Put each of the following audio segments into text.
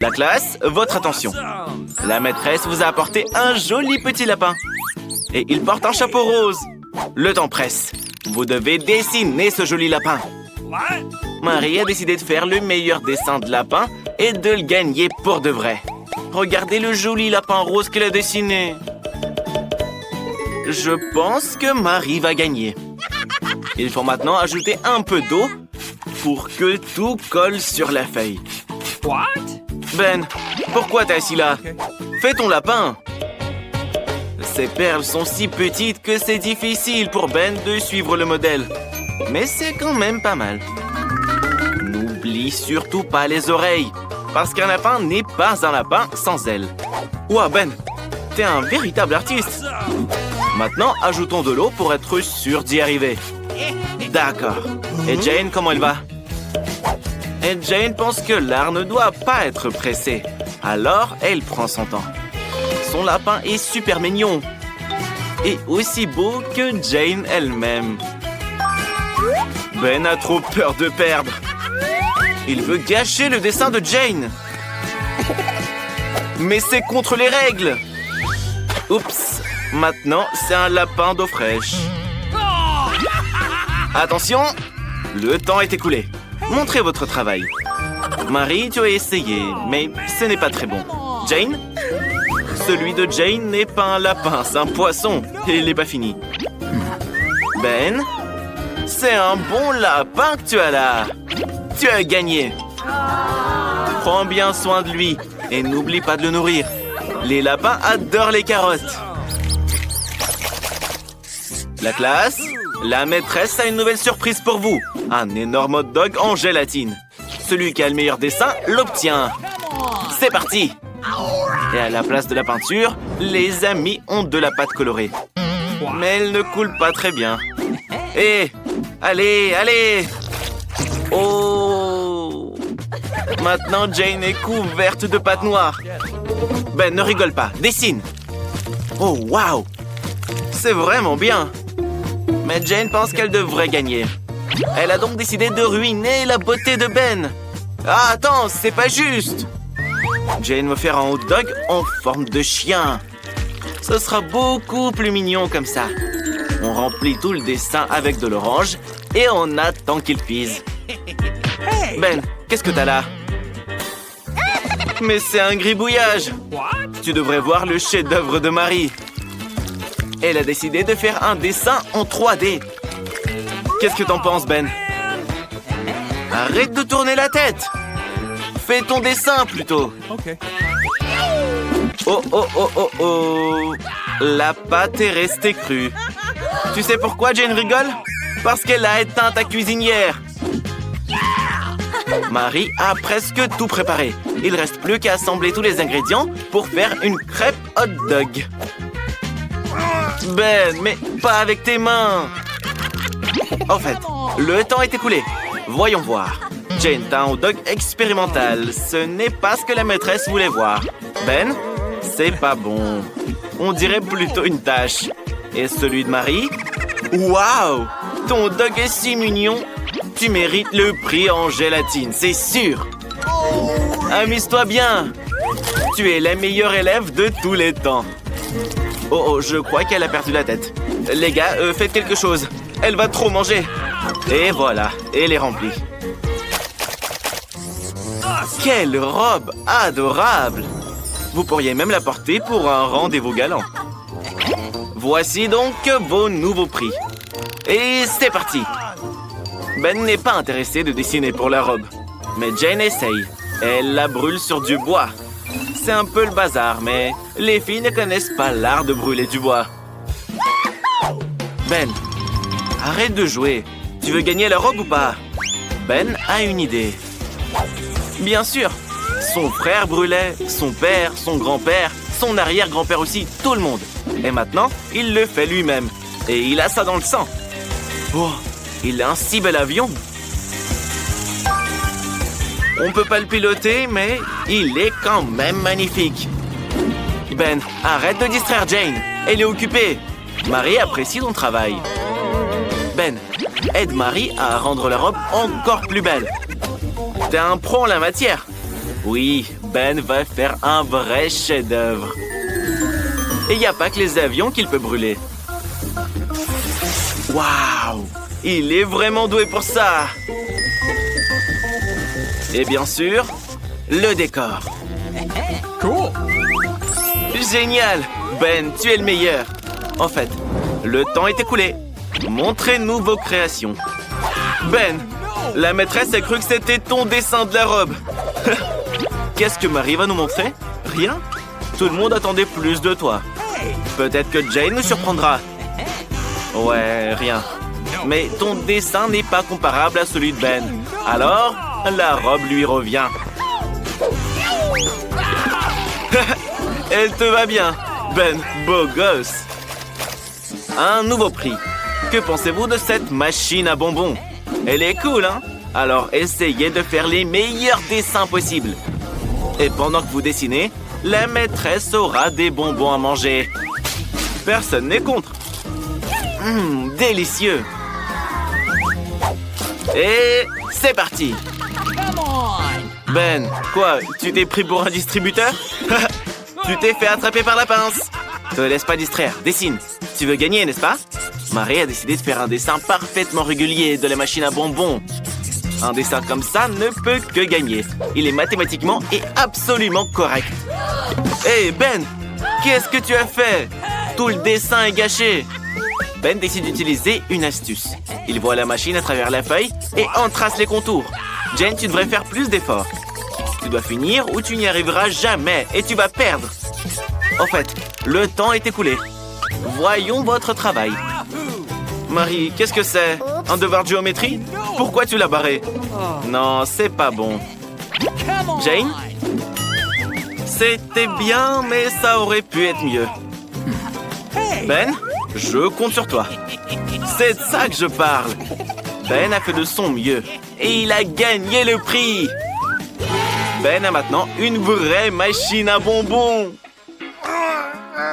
La classe, votre attention. La maîtresse vous a apporté un joli petit lapin. Et il porte un chapeau rose. Le temps presse. Vous devez dessiner ce joli lapin. Marie a décidé de faire le meilleur dessin de lapin et de le gagner pour de vrai. Regardez le joli lapin rose qu'elle a dessiné. Je pense que Marie va gagner. Il faut maintenant ajouter un peu d'eau pour que tout colle sur la feuille. Ben, pourquoi t'es assis là? Fais ton lapin. Ces perles sont si petites que c'est difficile pour Ben de suivre le modèle. Mais c'est quand même pas mal. N'oublie surtout pas les oreilles, parce qu'un lapin n'est pas un lapin sans ailes. Ouah Ben, t'es un véritable artiste. Maintenant, ajoutons de l'eau pour être sûr d'y arriver. D'accord. Et Jane, comment elle va? Et Jane pense que l'art ne doit pas être pressé. Alors, elle prend son temps. Son lapin est super mignon. Et aussi beau que Jane elle-même. Ben a trop peur de perdre. Il veut gâcher le dessin de Jane. Mais c'est contre les règles. Oups. Maintenant, c'est un lapin d'eau fraîche. Attention, le temps est écoulé. Montrez votre travail. Marie, tu as essayé, mais ce n'est pas très bon. Jane? Celui de Jane n'est pas un lapin, c'est un poisson. Et il n'est pas fini. Ben? C'est un bon lapin que tu as là. Tu as gagné. Prends bien soin de lui et n'oublie pas de le nourrir. Les lapins adorent les carottes. La classe, la maîtresse a une nouvelle surprise pour vous. Un énorme hot dog en gélatine. Celui qui a le meilleur dessin l'obtient. C'est parti! Et à la place de la peinture, les amis ont de la pâte colorée. Mais elle ne coule pas très bien. Hé! Allez, allez! Oh! Maintenant, Jane est couverte de pâte noire. Ben, ne rigole pas, dessine! Oh, waouh! C'est vraiment bien! Mais Jane pense qu'elle devrait gagner. Elle a donc décidé de ruiner la beauté de Ben. Ah, attends, c'est pas juste! Jane va faire un hot dog en forme de chien. Ce sera beaucoup plus mignon comme ça. On remplit tout le dessin avec de l'orange et on attend qu'il fise. Ben, qu'est-ce que t'as là? Mais c'est un gribouillage! Tu devrais voir le chef-d'œuvre de Marie. Elle a décidé de faire un dessin en 3D. Qu'est-ce que t'en penses, Ben? Arrête de tourner la tête! Fais ton dessin, plutôt. Oh, oh, oh, oh, oh. La pâte est restée crue. Tu sais pourquoi Jane rigole? Parce qu'elle a éteint ta cuisinière. Marie a presque tout préparé. Il ne reste plus qu'à assembler tous les ingrédients pour faire une crêpe hot dog. Ben, mais pas avec tes mains. En fait, le temps est écoulé. Voyons voir. Jane, t'as un hot dog expérimental. Ce n'est pas ce que la maîtresse voulait voir. Ben, c'est pas bon. On dirait plutôt une tache. Et celui de Marie? Waouh! Ton hot dog est si mignon. Tu mérites le prix en gélatine, c'est sûr. Amuse-toi bien. Tu es la meilleure élève de tous les temps. Oh, oh, je crois qu'elle a perdu la tête. Les gars, faites quelque chose. Elle va trop manger. Et voilà, elle est remplie. Quelle robe adorable! Vous pourriez même la porter pour un rendez-vous galant. Voici donc vos nouveaux prix. Et c'est parti! Ben n'est pas intéressé de dessiner pour la robe. Mais Jane essaye. Elle la brûle sur du bois. C'est un peu le bazar, mais les filles ne connaissent pas l'art de brûler du bois. Ben, arrête de jouer. Tu veux gagner la robe ou pas? Ben a une idée. Bien sûr, son frère brûlait, son père, son grand-père, son arrière-grand-père aussi, tout le monde. Et maintenant, il le fait lui-même. Et il a ça dans le sang. Oh, il a un si bel avion. On peut pas le piloter, mais il est quand même magnifique. Ben, arrête de distraire Jane. Elle est occupée. Marie apprécie ton travail. Ben, aide Marie à rendre la robe encore plus belle. T'es un pro en la matière. Oui, Ben va faire un vrai chef-d'œuvre. Et il n'y a pas que les avions qu'il peut brûler. Waouh! Il est vraiment doué pour ça! Et bien sûr, le décor. Cool. Génial! Ben, tu es le meilleur. En fait, le temps est écoulé. Montrez-nous vos créations. Ben, la maîtresse a cru que c'était ton dessin de la robe. Qu'est-ce que Marie va nous montrer? Rien? Tout le monde attendait plus de toi. Peut-être que Jane nous surprendra. Ouais, rien. Mais ton dessin n'est pas comparable à celui de Ben. Alors, la robe lui revient. Elle te va bien, Ben, beau gosse. Un nouveau prix. Que pensez-vous de cette machine à bonbons? Elle est cool, hein? Alors essayez de faire les meilleurs dessins possibles. Et pendant que vous dessinez, la maîtresse aura des bonbons à manger. Personne n'est contre. Délicieux. Et c'est parti. Ben, quoi? Tu t'es pris pour un distributeur? Tu t'es fait attraper par la pince. Te laisse pas distraire, dessine. Tu veux gagner, n'est-ce pas? Marie a décidé de faire un dessin parfaitement régulier de la machine à bonbons. Un dessin comme ça ne peut que gagner. Il est mathématiquement et absolument correct. Hé, Ben! Qu'est-ce que tu as fait? Tout le dessin est gâché. Ben décide d'utiliser une astuce. Il voit la machine à travers la feuille et en trace les contours. Jane, tu devrais faire plus d'efforts. Tu dois finir ou tu n'y arriveras jamais et tu vas perdre. En fait, le temps est écoulé. Voyons votre travail. Marie, qu'est-ce que c'est? Un devoir de géométrie? Pourquoi tu l'as barré? Non, c'est pas bon. Jane? C'était bien, mais ça aurait pu être mieux. Ben, je compte sur toi. C'est de ça que je parle. Ben a fait de son mieux. Et il a gagné le prix. Ben a maintenant une vraie machine à bonbons.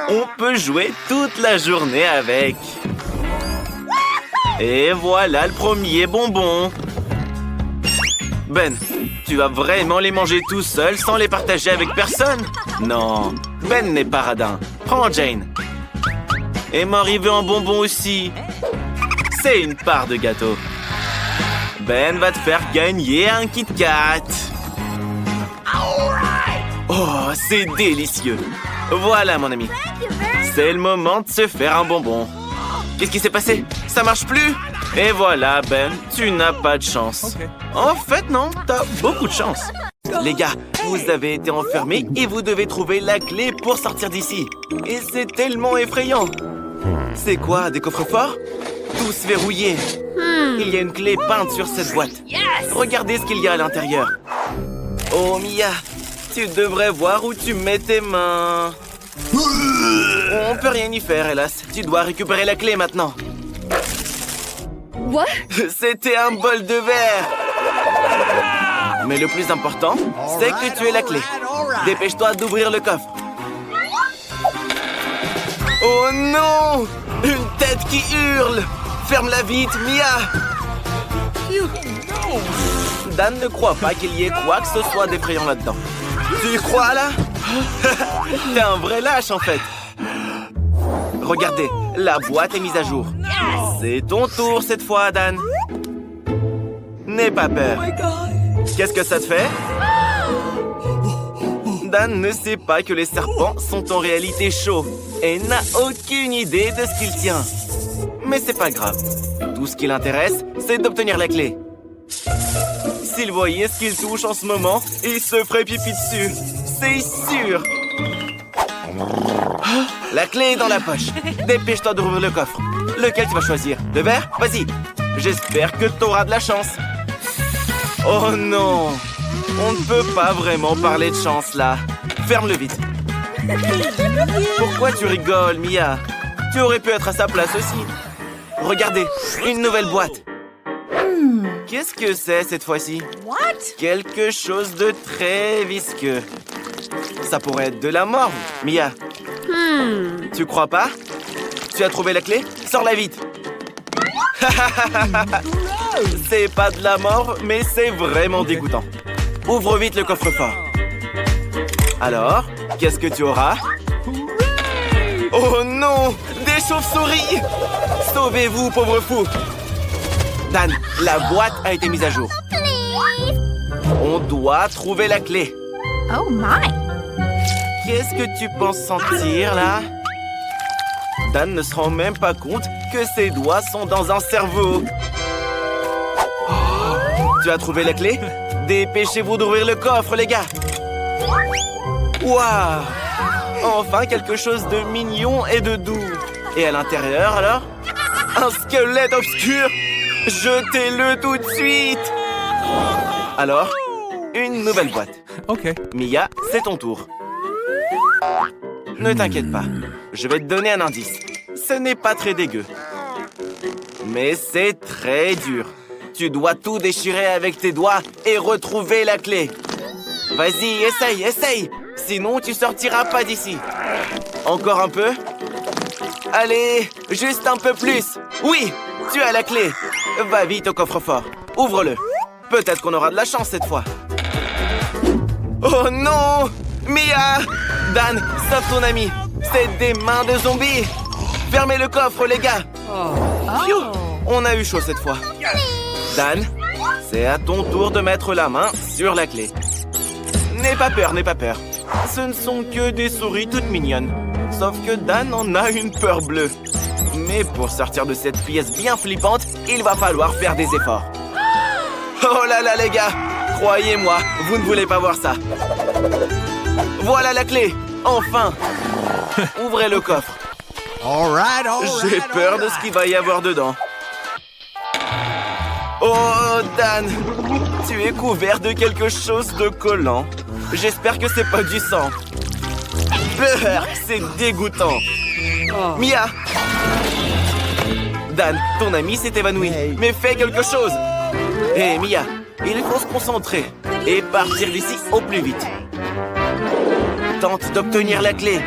On peut jouer toute la journée avec. Et voilà le premier bonbon. Ben, tu vas vraiment les manger tout seul sans les partager avec personne? Non, Ben n'est pas radin. Prends Jane. Et Marie veut un bonbon aussi. C'est une part de gâteau. Ben va te faire gagner un Kit Kat. Oh, c'est délicieux. Voilà, mon ami. C'est le moment de se faire un bonbon. Qu'est-ce qui s'est passé? Ça marche plus? Et voilà, Ben, tu n'as pas de chance. En fait, non, t'as beaucoup de chance. Les gars, vous avez été enfermés et vous devez trouver la clé pour sortir d'ici. Et c'est tellement effrayant. C'est quoi, des coffres forts? Tous verrouillés. Il y a une clé peinte sur cette boîte. Regardez ce qu'il y a à l'intérieur. Oh, Mia, tu devrais voir où tu mets tes mains. On peut rien y faire, hélas. Tu dois récupérer la clé maintenant. What? C'était un bol de verre. Mais le plus important, c'est que tu aies la clé. Dépêche-toi d'ouvrir le coffre. Oh non! Une tête qui hurle! Ferme-la vite, Mia! Dan ne croit pas qu'il y ait quoi que ce soit d'effrayant là-dedans. Tu y crois, là? T'es un vrai lâche, en fait. Regardez, la boîte est mise à jour. C'est ton tour cette fois, Dan. N'aie pas peur. Qu'est-ce que ça te fait? Dan ne sait pas que les serpents sont en réalité chauds et n'a aucune idée de ce qu'il tient. Mais c'est pas grave. Tout ce qui l'intéresse, c'est d'obtenir la clé. S'il voyait ce qu'il touche en ce moment, il se ferait pipi dessus. C'est sûr. La clé est dans la poche. Dépêche-toi d'ouvrir le coffre. Lequel tu vas choisir? Le vert? Vas-y. J'espère que t'auras de la chance. Oh non! On ne peut pas vraiment parler de chance là. Ferme-le vite. Pourquoi tu rigoles, Mia? Tu aurais pu être à sa place aussi. Regardez, une nouvelle boîte. Qu'est-ce que c'est cette fois-ci? Quelque chose de très visqueux. Ça pourrait être de la morve, Mia. Tu crois pas? Tu as trouvé la clé? Sors-la vite. C'est pas de la morve, mais c'est vraiment dégoûtant. Ouvre vite le coffre-fort. Alors, qu'est-ce que tu auras? Oh non! Des chauves-souris! Sauvez-vous, pauvre fou! Dan, la boîte a été mise à jour. On doit trouver la clé. Oh my! Qu'est-ce que tu penses sentir, là? Dan ne se rend même pas compte que ses doigts sont dans un cerveau. Tu as trouvé la clé? Dépêchez-vous d'ouvrir le coffre, les gars! Waouh! Enfin, quelque chose de mignon et de doux. Et à l'intérieur, alors? Un squelette obscur! Jetez-le tout de suite! Alors, une nouvelle boîte. OK. Mia, c'est ton tour. Ne t'inquiète pas, je vais te donner un indice. Ce n'est pas très dégueu. Mais c'est très dur. Tu dois tout déchirer avec tes doigts et retrouver la clé. Vas-y, essaye, essaye. Sinon, tu sortiras pas d'ici. Encore un peu. Allez, juste un peu plus. Oui, tu as la clé. Va vite au coffre-fort. Ouvre-le. Peut-être qu'on aura de la chance cette fois. Oh non! Mia! Dan, sauve ton ami. C'est des mains de zombies. Fermez le coffre, les gars. Phew, on a eu chaud cette fois. Dan, c'est à ton tour de mettre la main sur la clé. N'aie pas peur, n'aie pas peur. Ce ne sont que des souris toutes mignonnes. Sauf que Dan en a une peur bleue. Mais pour sortir de cette pièce bien flippante, il va falloir faire des efforts. Oh là là, les gars! Croyez-moi, vous ne voulez pas voir ça. Voilà la clé! Enfin! Ouvrez le coffre. J'ai peur de ce qu'il va y avoir dedans. Oh, Dan! Tu es couvert de quelque chose de collant. J'espère que c'est pas du sang. C'est dégoûtant. Mia! Dan, ton ami s'est évanoui. Mais fais quelque chose! Hé, Mia, il faut se concentrer et partir d'ici au plus vite. Tente d'obtenir la clé.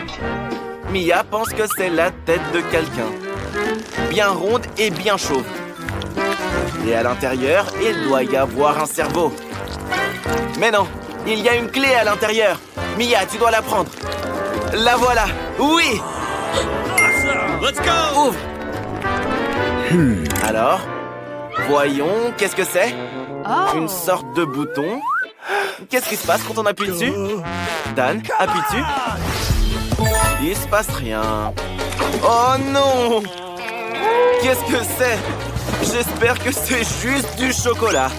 Mia pense que c'est la tête de quelqu'un. Bien ronde et bien chauve. Et à l'intérieur, il doit y avoir un cerveau. Mais non, il y a une clé à l'intérieur. Mia, tu dois la prendre. La voilà. Oui! Let's go! Ouvre. Alors, voyons, qu'est-ce que c'est? Une sorte de bouton. Qu'est-ce qui se passe quand on appuie dessus? Dan, appuie dessus. Il se passe rien. Oh non! Qu'est-ce que c'est? J'espère que c'est juste du chocolat.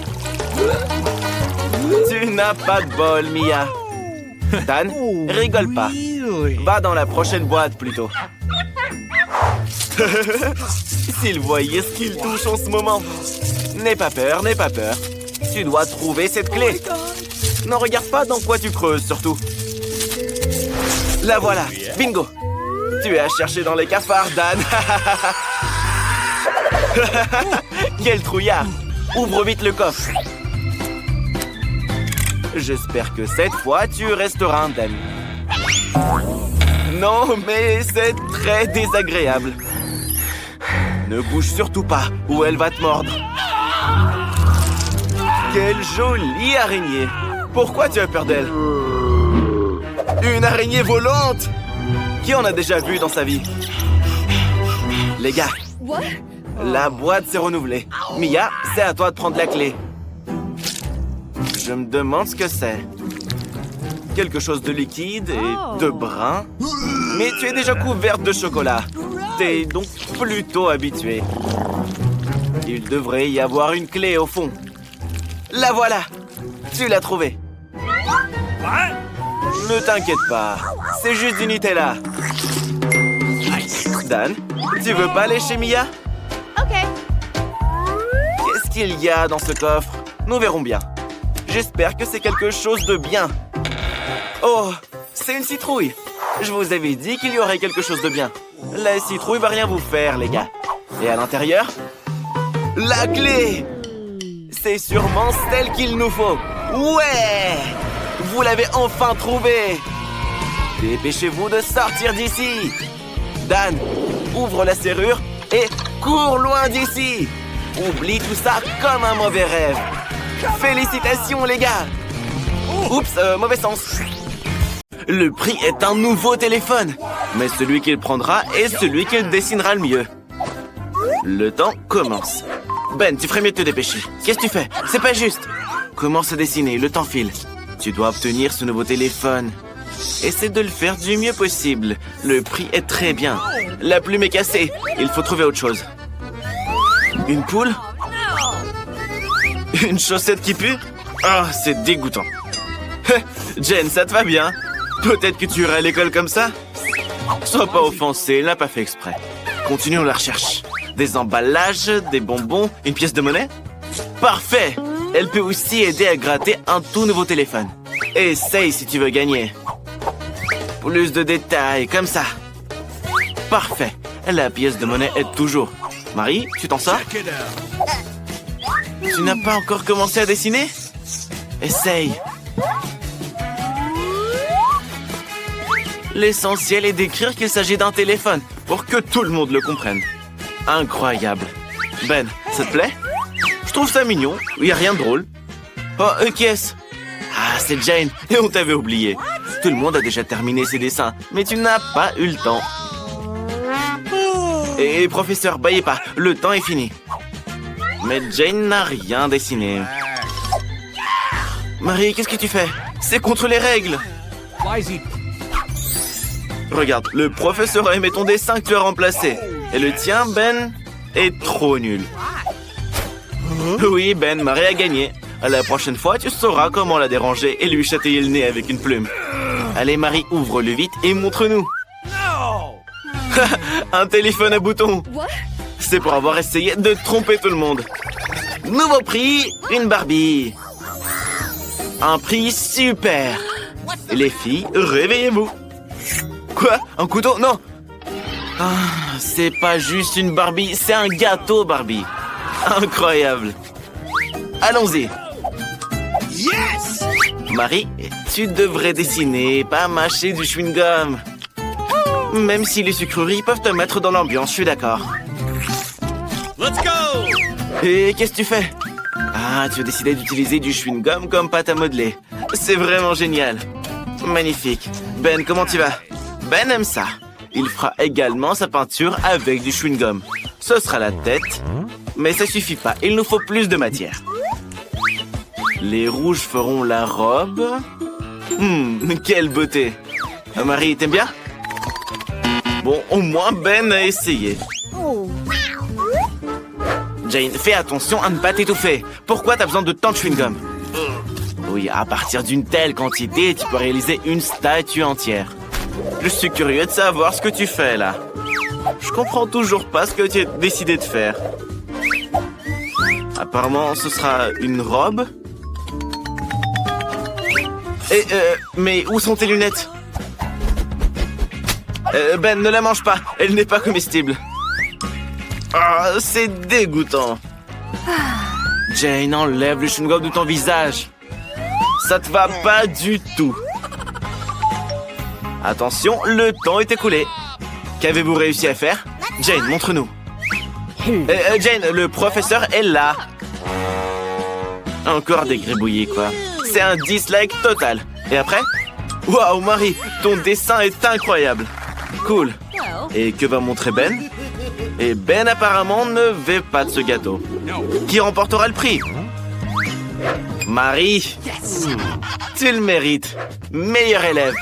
Tu n'as pas de bol, Mia. Dan, rigole pas. Va dans la prochaine boîte, plutôt. S'il voyait ce qu'il touche en ce moment. N'aie pas peur, n'aie pas peur. Tu dois trouver cette clé. N'en regarde pas dans quoi tu creuses, surtout. La voilà, bingo. Tu es à chercher dans les cafards, Dan. Quel trouillard. Ouvre vite le coffre. J'espère que cette fois, tu resteras indemne. Non, mais c'est très désagréable. Ne bouge surtout pas, ou elle va te mordre. Quelle jolie araignée. Pourquoi tu as peur d'elle? Une araignée volante? Qui en a déjà vu dans sa vie? Les gars, la boîte s'est renouvelée. Mia, c'est à toi de prendre la clé. Je me demande ce que c'est. Quelque chose de liquide et de brun. Mais tu es déjà couverte de chocolat. T'es donc plutôt habituée. Il devrait y avoir une clé au fond. La voilà! Tu l'as trouvée. Ne t'inquiète pas. C'est juste du Nutella. Dan, tu veux pas aller chez Mia? OK. Qu'est-ce qu'il y a dans ce coffre? Nous verrons bien. J'espère que c'est quelque chose de bien. Oh, c'est une citrouille. Je vous avais dit qu'il y aurait quelque chose de bien. La citrouille va rien vous faire, les gars. Et à l'intérieur? La clé! C'est sûrement celle qu'il nous faut. Ouais! Vous l'avez enfin trouvée! Dépêchez-vous de sortir d'ici! Dan, ouvre la serrure et cours loin d'ici! Oublie tout ça comme un mauvais rêve. Félicitations, les gars! Oups, mauvais sens. Le prix est un nouveau téléphone. Mais celui qu'il prendra est celui qu'il dessinera le mieux. Le temps commence. Ben, tu ferais mieux de te dépêcher. Qu'est-ce que tu fais? C'est pas juste. Commence à dessiner, le temps file. Tu dois obtenir ce nouveau téléphone. Essaie de le faire du mieux possible. Le prix est très bien. La plume est cassée. Il faut trouver autre chose. Une poule? Une chaussette qui pue? Ah, c'est dégoûtant. Jen, ça te va bien? Peut-être que tu iras à l'école comme ça? Sois pas offensé, elle n'a pas fait exprès. Continuons la recherche. Des emballages, des bonbons, une pièce de monnaie? Parfait! Elle peut aussi aider à gratter un tout nouveau téléphone. Essaye si tu veux gagner. Plus de détails, comme ça. Parfait. La pièce de monnaie aide toujours. Marie, tu t'en sors? Tu n'as pas encore commencé à dessiner? Essaye. L'essentiel est d'écrire qu'il s'agit d'un téléphone pour que tout le monde le comprenne. Incroyable. Ben, ça te plaît? Je trouve ça mignon. Il n'y a rien de drôle. Oh, qui est-ce? Ah, c'est Jane. Et on t'avait oublié. Tout le monde a déjà terminé ses dessins, mais tu n'as pas eu le temps. Et professeur, baillez pas. Le temps est fini. Mais Jane n'a rien dessiné. Marie, qu'est-ce que tu fais? C'est contre les règles. Regarde, le professeur a aimé ton dessin que tu as remplacé. Et le tien, Ben, est trop nul. Oui, Ben, Marie a gagné. La prochaine fois, tu sauras comment la déranger et lui chatouiller le nez avec une plume. Allez, Marie, ouvre-le vite et montre-nous. Un téléphone à boutons. C'est pour avoir essayé de tromper tout le monde. Nouveau prix, une Barbie. Un prix super. Les filles, réveillez-vous. Quoi? Un couteau? Non. Ah, c'est pas juste une Barbie, c'est un gâteau Barbie. Incroyable. Allons-y. Yes! Marie, tu devrais dessiner, pas mâcher du chewing-gum. Même si les sucreries peuvent te mettre dans l'ambiance, je suis d'accord. Let's go! Et qu'est-ce que tu fais? Ah, tu as décidé d'utiliser du chewing-gum comme pâte à modeler. C'est vraiment génial. Magnifique. Ben, comment tu vas? Ben aime ça. Il fera également sa peinture avec du chewing-gum. Ce sera la tête, mais ça suffit pas. Il nous faut plus de matière. Les rouges feront la robe. Quelle beauté. Marie, t'aimes bien? Bon, au moins Ben a essayé. Jane, fais attention à ne pas t'étouffer. Pourquoi t'as besoin de tant de chewing-gum? Oui, à partir d'une telle quantité, tu peux réaliser une statue entière. Je suis curieux de savoir ce que tu fais, là. Je comprends toujours pas ce que tu as décidé de faire. Apparemment, ce sera une robe. Mais où sont tes lunettes? Ben, ne la mange pas. Elle n'est pas comestible. Ah, c'est dégoûtant. Jane, enlève le chewing-gum de ton visage. Ça te va pas du tout. Attention, le temps est écoulé. Qu'avez-vous réussi à faire? Jane, montre-nous. Jane, le professeur est là. Encore des gribouillis, quoi. C'est un dislike total. Et après? Waouh, Marie, ton dessin est incroyable. Cool. Et que va montrer Ben? Et Ben apparemment ne veut pas de ce gâteau. Qui remportera le prix? Marie, tu le mérites. Meilleur élève.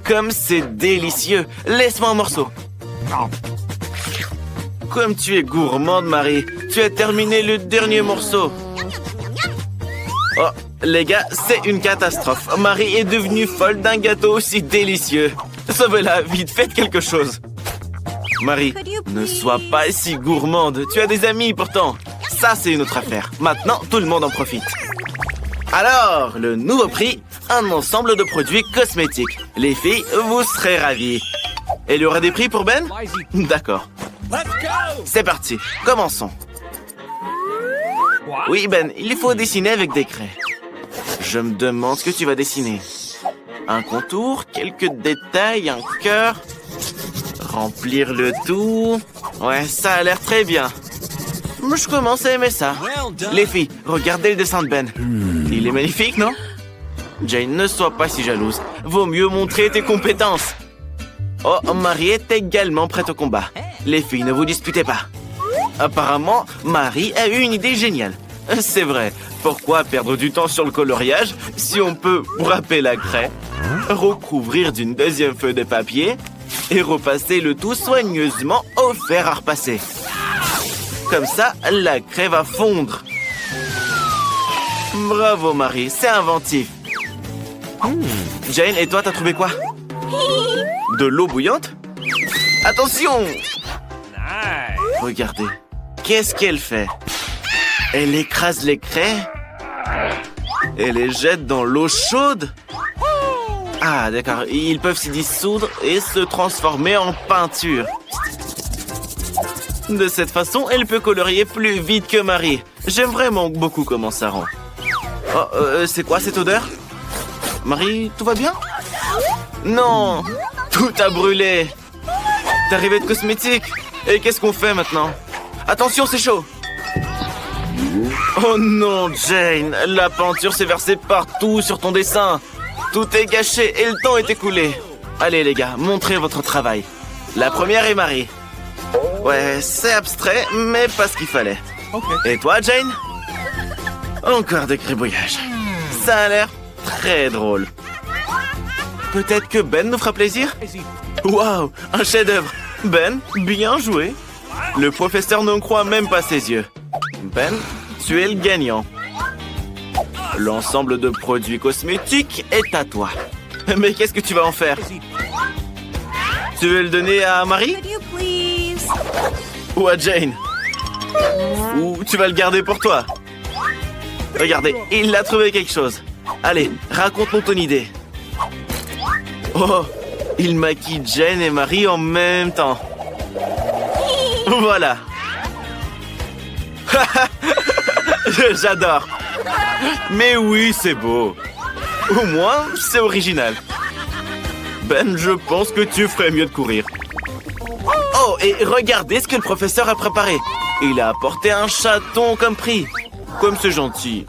Comme c'est délicieux. Laisse-moi un morceau. Comme tu es gourmande, Marie. Tu as terminé le dernier morceau. Oh, les gars, c'est une catastrophe. Marie est devenue folle d'un gâteau aussi délicieux. Sauvez-la, vite, faites quelque chose. Marie, ne sois pas si gourmande. Tu as des amis pourtant. Ça, c'est une autre affaire. Maintenant, tout le monde en profite. Alors, le nouveau prix, un ensemble de produits cosmétiques. Les filles, vous serez ravies. Et il y aura des prix pour Ben? D'accord. C'est parti, commençons. Oui, Ben, il faut dessiner avec des craies. Je me demande ce que tu vas dessiner. Un contour, quelques détails, un cœur. Remplir le tout. Ouais, ça a l'air très bien. Je commence à aimer ça. Les filles, regardez le dessin de Ben. Il est magnifique, non? Jane, ne sois pas si jalouse. Vaut mieux montrer tes compétences. Oh, Marie est également prête au combat. Les filles, ne vous disputez pas. Apparemment, Marie a eu une idée géniale. C'est vrai, pourquoi perdre du temps sur le coloriage si on peut râper la craie, recouvrir d'une deuxième feuille de papier et repasser le tout soigneusement au fer à repasser. Comme ça, la craie va fondre. Bravo Marie, c'est inventif. Jane, et toi, t'as trouvé quoi? De l'eau bouillante? Attention! Regardez, qu'est-ce qu'elle fait? Elle écrase les craies et les jette dans l'eau chaude. Ah, d'accord, ils peuvent s'y dissoudre et se transformer en peinture. De cette façon, elle peut colorier plus vite que Marie. J'aime vraiment beaucoup comment ça rend. Oh, c'est quoi cette odeur? Marie, tout va bien? Non, tout a brûlé. T'es arrivé de cosmétique. Et qu'est-ce qu'on fait maintenant? Attention, c'est chaud. Oh non, Jane, la peinture s'est versée partout sur ton dessin. Tout est gâché et le temps est écoulé. Allez les gars, montrez votre travail. La première est Marie. Ouais, c'est abstrait, mais pas ce qu'il fallait. Et toi, Jane? Encore des gribouillages. Ça a l'air très drôle. Peut-être que Ben nous fera plaisir? Waouh, un chef-d'œuvre. Ben, bien joué. Le professeur n'en croit même pas ses yeux. Ben, tu es le gagnant. L'ensemble de produits cosmétiques est à toi. Mais qu'est-ce que tu vas en faire? Tu veux le donner à Marie? Ou à Jane? Ou tu vas le garder pour toi? Regardez, il a trouvé quelque chose. Allez, raconte-nous ton idée. Oh, il maquille Jane et Marie en même temps. Voilà. J'adore. Mais oui, c'est beau. Au moins, c'est original. Ben, je pense que tu ferais mieux de courir. Oh, et regardez ce que le professeur a préparé. Il a apporté un chaton comme prix. Comme c'est gentil.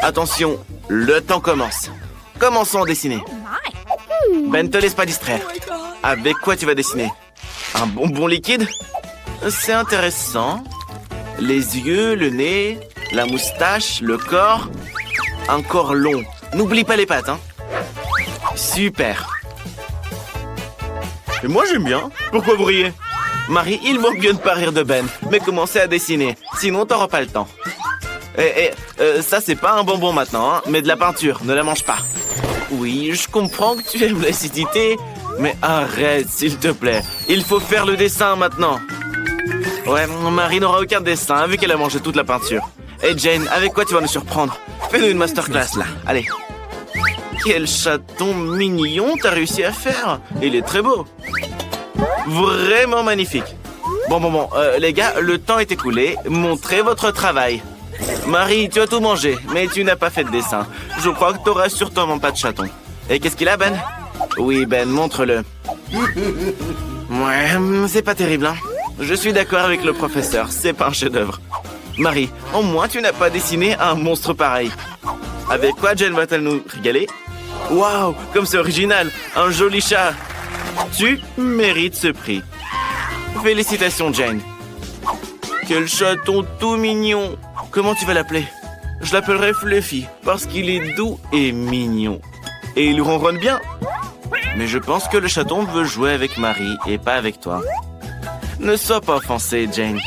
Attention, le temps commence. Commençons à dessiner. Ben, te laisse pas distraire. Avec quoi tu vas dessiner? Un bonbon liquide? C'est intéressant. Les yeux, le nez, la moustache, le corps. Un corps long. N'oublie pas les pattes, hein. Super. Et moi, j'aime bien. Pourquoi vous riez? Marie, il vaut mieux ne pas rire de Ben, mais commencez à dessiner. Sinon, t'auras pas le temps. Ça, c'est pas un bonbon maintenant, hein, mais de la peinture. Ne la mange pas. Oui, je comprends que tu aimes l'acidité, mais arrête, s'il te plaît. Il faut faire le dessin maintenant. Ouais, Marie n'aura aucun dessin, vu qu'elle a mangé toute la peinture. Et Jane, avec quoi tu vas nous surprendre? Fais-nous une masterclass, là. Allez. Quel chaton mignon t'as réussi à faire. Il est très beau. Vraiment magnifique. Bon, les gars, le temps est écoulé. Montrez votre travail. Marie, tu as tout mangé, mais tu n'as pas fait de dessin. Je crois que tu n'auras sûrement pas de chaton. Et qu'est-ce qu'il a, Ben? Oui, Ben, montre-le. Ouais, c'est pas terrible, hein. Je suis d'accord avec le professeur, c'est pas un chef-d'œuvre. Marie, au moins tu n'as pas dessiné un monstre pareil. Avec quoi Jane va-t-elle nous régaler? Waouh, comme c'est original, un joli chat. Tu mérites ce prix. Félicitations, Jane. Quel chaton tout mignon. Comment tu vas l'appeler? Je l'appellerai Fluffy, parce qu'il est doux et mignon. Et il ronronne bien. Mais je pense que le chaton veut jouer avec Marie et pas avec toi. Ne sois pas offensée, Jane.